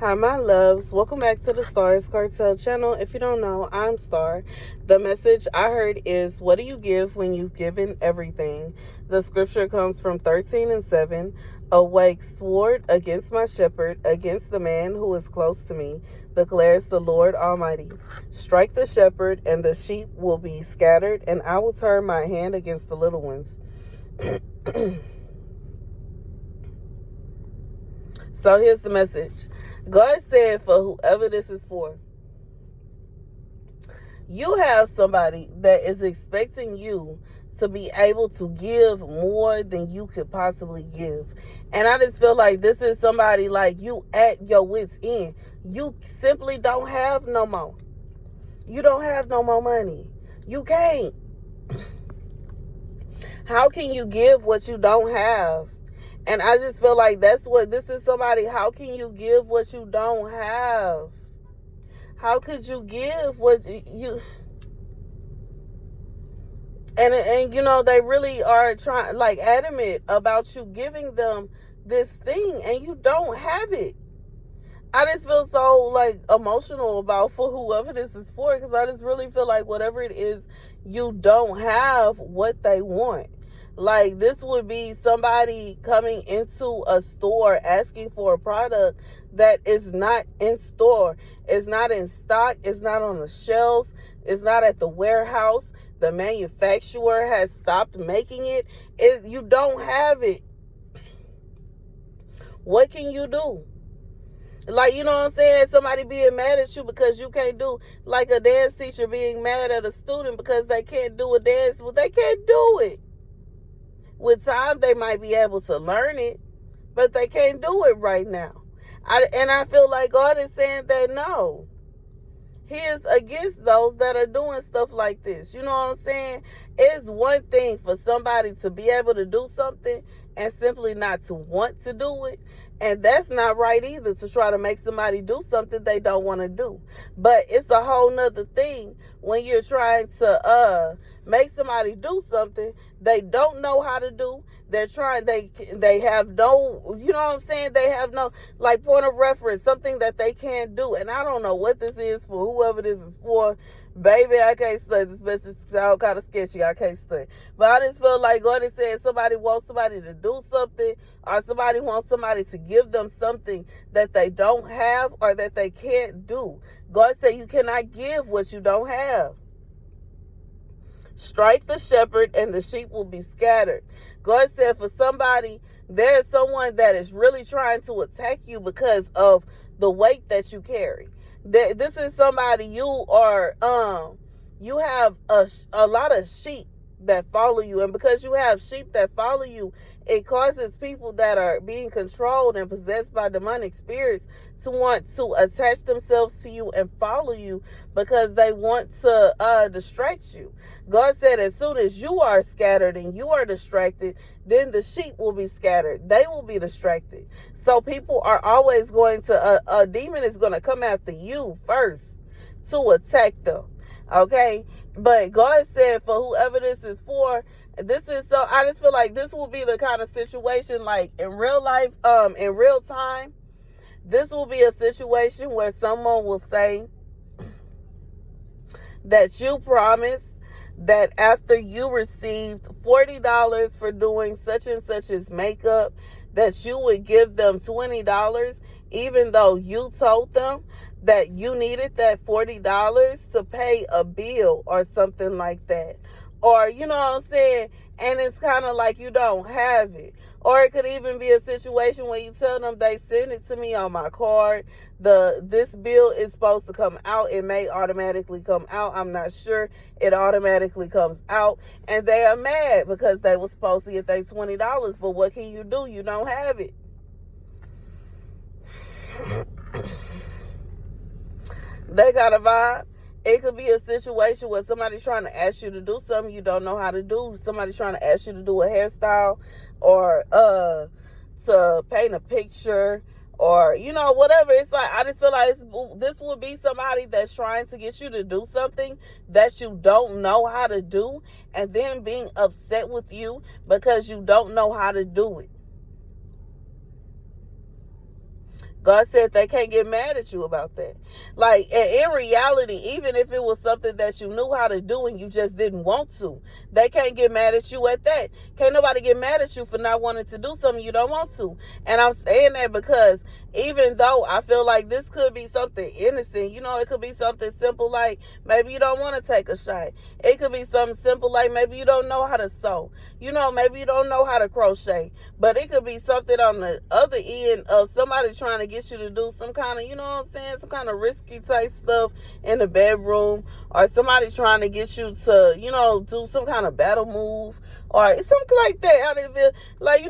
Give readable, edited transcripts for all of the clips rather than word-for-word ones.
Hi, my loves. Welcome back to the Starscartel channel. If you don't know, I'm Star. The message I heard is, what do you give when you've given everything? The scripture comes from 13:7. Awake, sword against my shepherd, against the man who is close to me, declares the Lord Almighty. Strike the shepherd, and the sheep will be scattered, and I will turn my hand against the little ones. So here's the message. God said, for whoever this is for, you have somebody that is expecting you to be able to give more than you could possibly give. And I just feel like this is somebody like you at your wit's end. You simply don't have no more. You don't have no more money. You can't. How can you give what you don't have? And I just feel like that's what this is somebody. How can you give what you don't have? How could you give what you... And you know, they really are trying, like, adamant about you giving them this thing and you don't have it. I just feel so, like, emotional about for whoever this is for, because I just really feel like whatever it is, you don't have what they want. Like, this would be somebody coming into a store asking for a product that is not in store. It's not in stock. It's not on the shelves. It's not at the warehouse. The manufacturer has stopped making it. You don't have it. What can you do? Like, you know what I'm saying? Somebody being mad at you because you can't do, like a dance teacher being mad at a student because they can't do a dance. Well, they can't do it. With time, they might be able to learn it, but they can't do it right now. And I feel like God is saying that no. He is against those that are doing stuff like this. You know what I'm saying? It's one thing for somebody to be able to do something and simply not to want to do it. And that's not right either, to try to make somebody do something they don't want to do. But it's a whole nother thing when you're trying to make somebody do something they don't know how to do. They're trying, they have no, you know what I'm saying? They have no, like, point of reference, something that they can't do. And I don't know what this is for, whoever this is for. Baby, I can't say this message sound kind of sketchy. I can't say. But I just feel like God is saying somebody wants somebody to do something, or somebody wants somebody to give them something that they don't have or that they can't do. God said you cannot give what you don't have. Strike the shepherd and the sheep will be scattered. God said for somebody, there's someone that is really trying to attack you because of the weight that you carry. This is somebody you have a lot of sheep that follow you. And because you have sheep that follow you, it causes people that are being controlled and possessed by demonic spirits to want to attach themselves to you and follow you because they want to distract you. God said as soon as you are scattered and you are distracted, then the sheep will be scattered. They will be distracted. So people are always going to, a demon is going to come after you first to attack them. Okay? But God said for whoever this is for, this is so, I just feel like this will be the kind of situation, like in real life, in real time, this will be a situation where someone will say that you promised that after you received $40 for doing such and such as makeup, that you would give them $20, even though you told them that you needed that $40 to pay a bill or something like that. Or, you know what I'm saying? And it's kind of like you don't have it. Or it could even be a situation where you tell them they send it to me on my card. This bill is supposed to come out. It may automatically come out. I'm not sure. It automatically comes out. And they are mad because they were supposed to get their $20. But what can you do? You don't have it. They got a vibe. It could be a situation where somebody's trying to ask you to do something you don't know how to do. Somebody's trying to ask you to do a hairstyle or to paint a picture or, you know, whatever. It's like, I just feel like this would be somebody that's trying to get you to do something that you don't know how to do and then being upset with you because you don't know how to do it. God said they can't get mad at you about that. Like, in reality, even if it was something that you knew how to do and you just didn't want to, they can't get mad at you at that. Can't nobody get mad at you for not wanting to do something you don't want to. And I'm saying that because even though I feel like this could be something innocent, it could be something simple like maybe you don't want to take a shot. It could be something simple like maybe you don't know how to sew. Maybe you don't know how to crochet. But it could be something on the other end of somebody trying to get you to do some kind of, some kind of risky type stuff in the bedroom, or somebody trying to get you to, do some kind of battle move or something like that. I didn't feel like,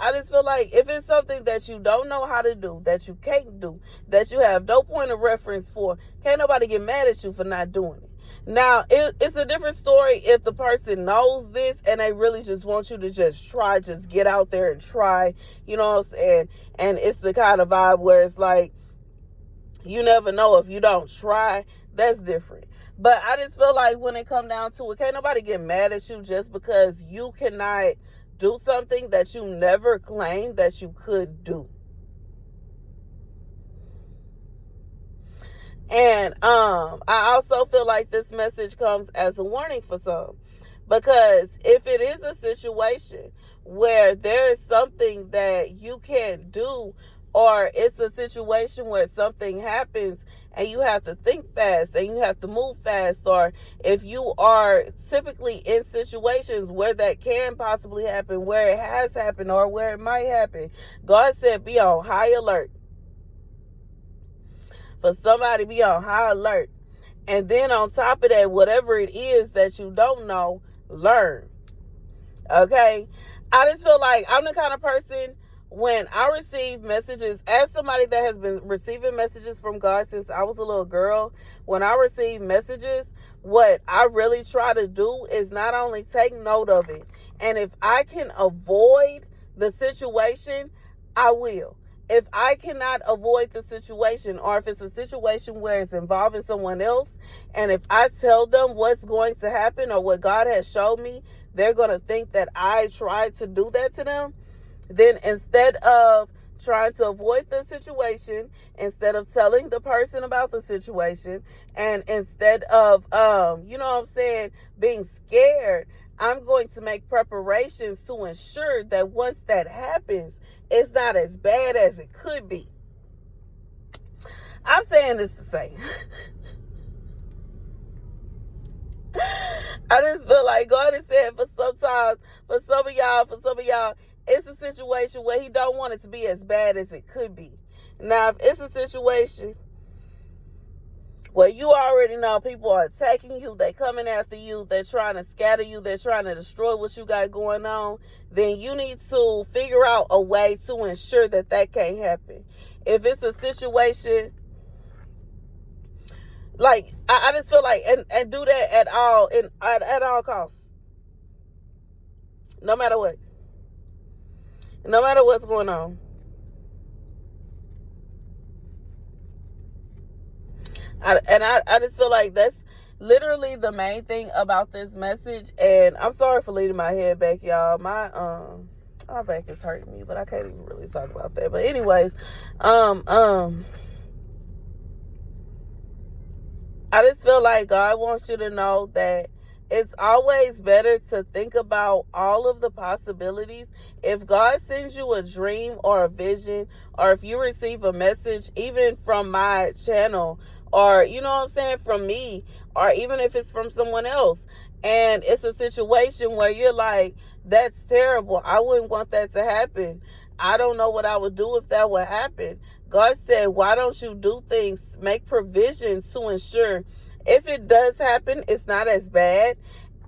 I just feel like if it's something that you don't know how to do, that you can't do, that you have no point of reference for, can't nobody get mad at you for not doing it. Now, it's a different story if the person knows this and they really just want you to just get out there and try, And it's the kind of vibe where it's like, you never know if you don't try. That's different. But I just feel like when it come down to it, can't nobody get mad at you just because you cannot do something that you never claimed that you could do. And I also feel like this message comes as a warning for some. Because if it is a situation where there is something that you can't do, or it's a situation where something happens and you have to think fast and you have to move fast, or if you are typically in situations where that can possibly happen, where it has happened, or where it might happen, God said be on high alert. For somebody, be on high alert. And then on top of that, whatever it is that you don't know, learn. Okay? I just feel like I'm the kind of person, when I receive messages, as somebody that has been receiving messages from God since I was a little girl, when I receive messages, what I really try to do is not only take note of it, and if I can avoid the situation, I will. If I cannot avoid the situation, or if it's a situation where it's involving someone else, and if I tell them what's going to happen or what God has showed me, they're going to think that I tried to do that to them. Then instead of trying to avoid the situation, instead of telling the person about the situation, and instead of, being scared, I'm going to make preparations to ensure that once that happens, it's not as bad as it could be. I'm saying this to say, I just feel like God is saying for some of y'all, it's a situation where He don't want it to be as bad as it could be. Now, if it's a situation where you already know people are attacking you, they're coming after you, they're trying to scatter you, they're trying to destroy what you got going on, then you need to figure out a way to ensure that that can't happen. If it's a situation, like, I just feel like, and do that at all costs. No matter what. No matter what's going on. I just feel like that's literally the main thing about this message. And I'm sorry for leaning my head back, y'all. My back is hurting me, but I can't even really talk about that. But anyways, I just feel like God wants you to know that it's always better to think about all of the possibilities. If God sends you a dream or a vision, or if you receive a message, even from my channel, or, from me, or even if it's from someone else, and it's a situation where you're like, that's terrible, I wouldn't want that to happen, I don't know what I would do if that would happen. God said, why don't you do things, make provisions to ensure if it does happen, it's not as bad.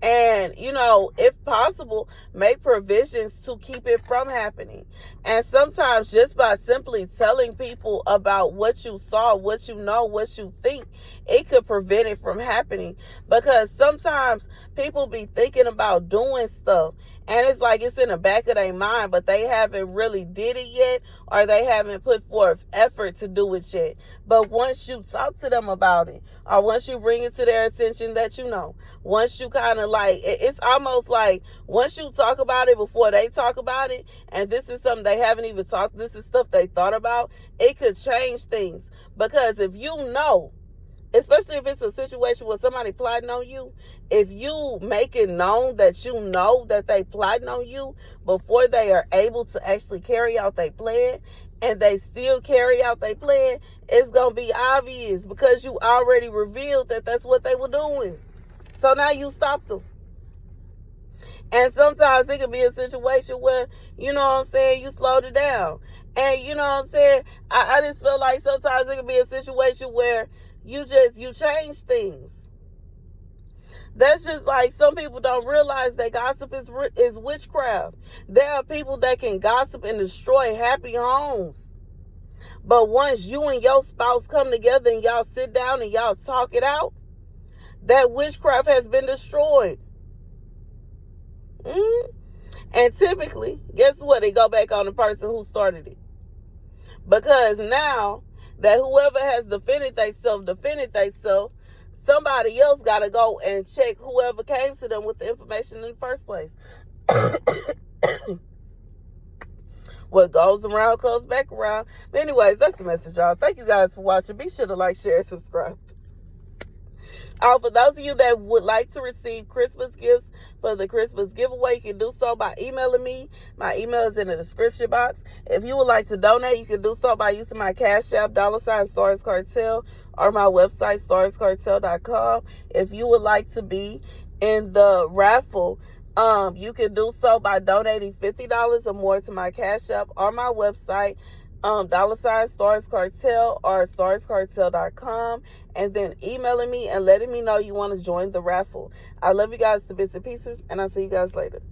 And, if possible, make provisions to keep it from happening. And sometimes just by simply telling people about what you saw, what you know, what you think, it could prevent it from happening. Because sometimes people be thinking about doing stuff And it's like it's in the back of their mind, but they haven't really did it yet, or they haven't put forth effort to do it yet. But once you talk to them about it, or once you bring it to their attention that you know, once you kind of like, it's almost like once you talk about it before they talk about it, and this is something they haven't even talked, this is stuff they thought about, it could change things. Because if you know, especially if it's a situation where somebody plotting on you, if you make it known that you know that they plotting on you before they are able to actually carry out their plan, and they still carry out their plan, it's going to be obvious because you already revealed that that's what they were doing. So now you stop them. And sometimes it could be a situation where, you know what I'm saying, you slowed it down. And you know what I'm saying, I just feel like sometimes it could be a situation where you change things. That's just like some people don't realize that gossip is witchcraft. There are people that can gossip and destroy happy homes. But once you and your spouse come together and y'all sit down and y'all talk it out, that witchcraft has been destroyed. And typically, guess what? They go back on the person who started it. Because now that whoever has defended themselves, somebody else got to go and check whoever came to them with the information in the first place. What goes around comes back around. But anyways, that's the message, y'all. Thank you guys for watching. Be sure to like, share, and subscribe. For those of you that would like to receive Christmas gifts for the Christmas giveaway, you can do so by emailing me. My email is in the description box. If you would like to donate, you can do so by using my Cash App, $Starscartel, or my website, Starscartel.com. If you would like to be in the raffle, you can do so by donating $50 or more to my Cash App or my website, $Starscartel or Starscartel.com, and then emailing me and letting me know you want to join the raffle. I love you guys to bits and pieces, and I'll see you guys later.